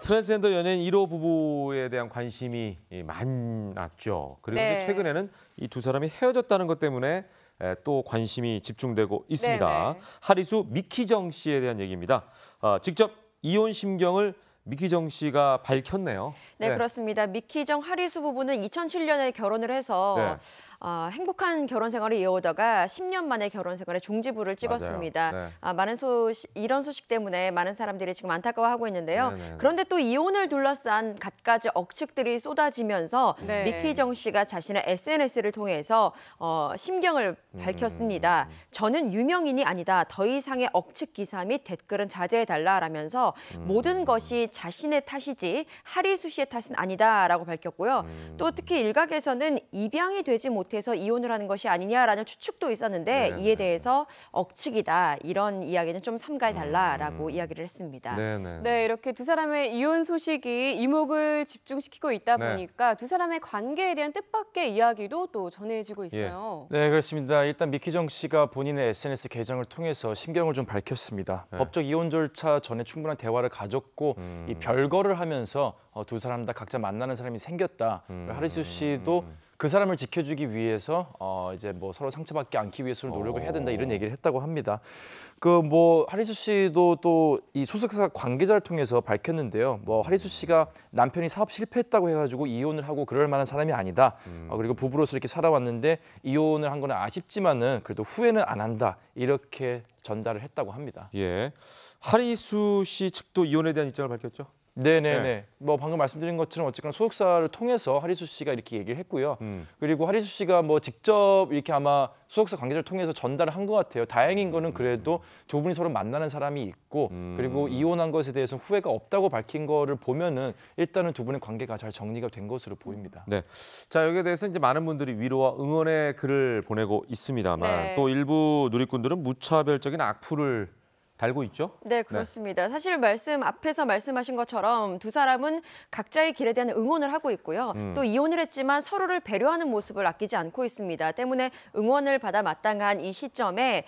트랜스젠더 연예인 1호 부부에 대한 관심이 많았죠. 그리고 네. 이제 최근에는 이 두 사람이 헤어졌다는 것 때문에 또 관심이 집중되고 있습니다. 네네. 하리수 미키정 씨에 대한 얘기입니다. 직접 이혼 심경을 미키정 씨가 밝혔네요. 네, 그렇습니다. 미키정 하리수 부부는 2007년에 결혼을 해서 행복한 결혼 생활을 이어오다가 10년 만에 결혼 생활에 종지부를 찍었습니다. 네. 이런 소식 때문에 많은 사람들이 지금 안타까워하고 있는데요. 네네네. 그런데 또 이혼을 둘러싼 갖가지 억측들이 쏟아지면서 네. 미키정 씨가 자신의 SNS를 통해서 심경을 밝혔습니다. 저는 유명인이 아니다. 더 이상의 억측 기사 및 댓글은 자제해달라라면서 모든 것이 자신의 탓이지 하리수 씨의 탓은 아니다라고 밝혔고요. 또 특히 일각에서는 입양이 되지 못해서 이혼을 하는 것이 아니냐라는 추측도 있었는데 이에 대해서 억측이다. 이런 이야기는 좀 삼가해달라라고 이야기를 했습니다. 네네. 네, 이렇게 두 사람의 이혼 소식이 이목을 집중시키고 있다 네. 보니까 두 사람의 관계에 대한 뜻밖의 이야기도 또 전해지고 있어요. 네, 그렇습니다. 일단 미키정 씨가 본인의 SNS 계정을 통해서 심경을 좀 밝혔습니다. 네. 법적 이혼 절차 전에 충분한 대화를 가졌고 이 별거를 하면서 두 사람 다 각자 만나는 사람이 생겼다. 하리수 씨도 그 사람을 지켜주기 위해서 이제 뭐 서로 상처받지 않기 위해서 노력을 해야 된다 이런 얘기를 했다고 합니다. 하리수 씨도 또 이 소속사 관계자를 통해서 밝혔는데요. 하리수 씨가 남편이 사업 실패했다고 해가지고 이혼을 하고 그럴 만한 사람이 아니다. 그리고 부부로서 이렇게 살아왔는데 이혼을 한 거는 아쉽지만은 그래도 후회는 안 한다. 이렇게 전달을 했다고 합니다. 예. 하리수 씨 측도 이혼에 대한 입장을 밝혔죠? 네네네. 방금 말씀드린 것처럼 어쨌거나 소속사를 통해서 하리수 씨가 이렇게 얘기를 했고요. 그리고 하리수 씨가 직접 이렇게 아마 소속사 관계자를 통해서 전달을 한 것 같아요. 다행인 거는 그래도 두 분이 서로 만나는 사람이 있고 그리고 이혼한 것에 대해서 후회가 없다고 밝힌 거를 보면은 일단은 두 분의 관계가 잘 정리가 된 것으로 보입니다. 네. 자, 여기에 대해서 이제 많은 분들이 위로와 응원의 글을 보내고 있습니다만 네. 또 일부 누리꾼들은 무차별적인 악플을 달고 있죠? 네, 그렇습니다. 사실 앞에서 말씀하신 것처럼 두 사람은 각자의 길에 대한 응원을 하고 있고요. 또 이혼을 했지만 서로를 배려하는 모습을 아끼지 않고 있습니다. 때문에 응원을 받아 마땅한 이 시점에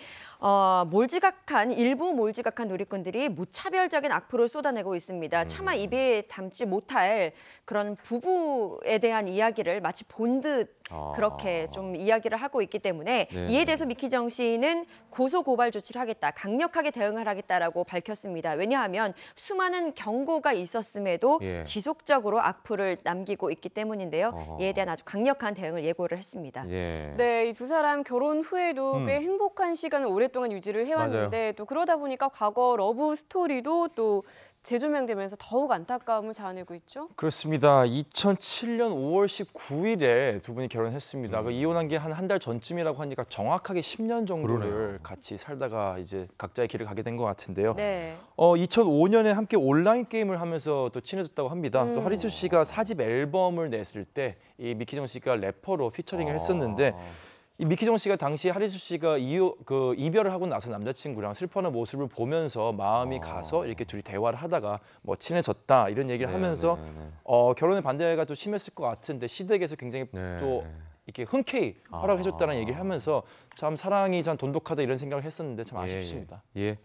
일부 몰지각한 누리꾼들이 무차별적인 악플을 쏟아내고 있습니다. 차마 입에 담지 못할 그런 부부에 대한 이야기를 마치 본 듯 그렇게 좀 이야기를 하고 있기 때문에 이에 대해서 미키정 씨는 고소 고발 조치를 하겠다, 강력하게 대응을 하겠다라고 밝혔습니다. 왜냐하면 수많은 경고가 있었음에도 지속적으로 악플을 남기고 있기 때문인데요. 이에 대한 아주 강력한 대응을 예고를 했습니다. 네, 이 두 사람 결혼 후에도 꽤 행복한 시간을 오랫동안 유지를 해왔는데 또 그러다 보니까 과거 러브 스토리도 또 재조명되면서 더욱 안타까움을 자아내고 있죠. 그렇습니다. 2007년 5월 19일에 두 분이 결혼했습니다. 이혼한 게 한 달 전쯤이라고 하니까 정확하게 10년 정도를 같이 살다가 이제 각자의 길을 가게 된 것 같은데요. 네. 2005년에 함께 온라인 게임을 하면서 또 친해졌다고 합니다. 또 하리수 씨가 4집 앨범을 냈을 때 이 미키정 씨가 래퍼로 피처링을 했었는데 이 미키정 씨가 당시 하리수 씨가 이별을 하고 나서 남자친구랑 슬퍼하는 모습을 보면서 마음이 가서 이렇게 둘이 대화를 하다가 친해졌다 이런 얘기를 하면서 결혼에 반대가 또 심했을 것 같은데 시댁에서 굉장히 또 이렇게 흔쾌히 허락해줬다는 얘기를 하면서 참 사랑이 참 돈독하다 이런 생각을 했었는데 참 아쉽습니다. 예.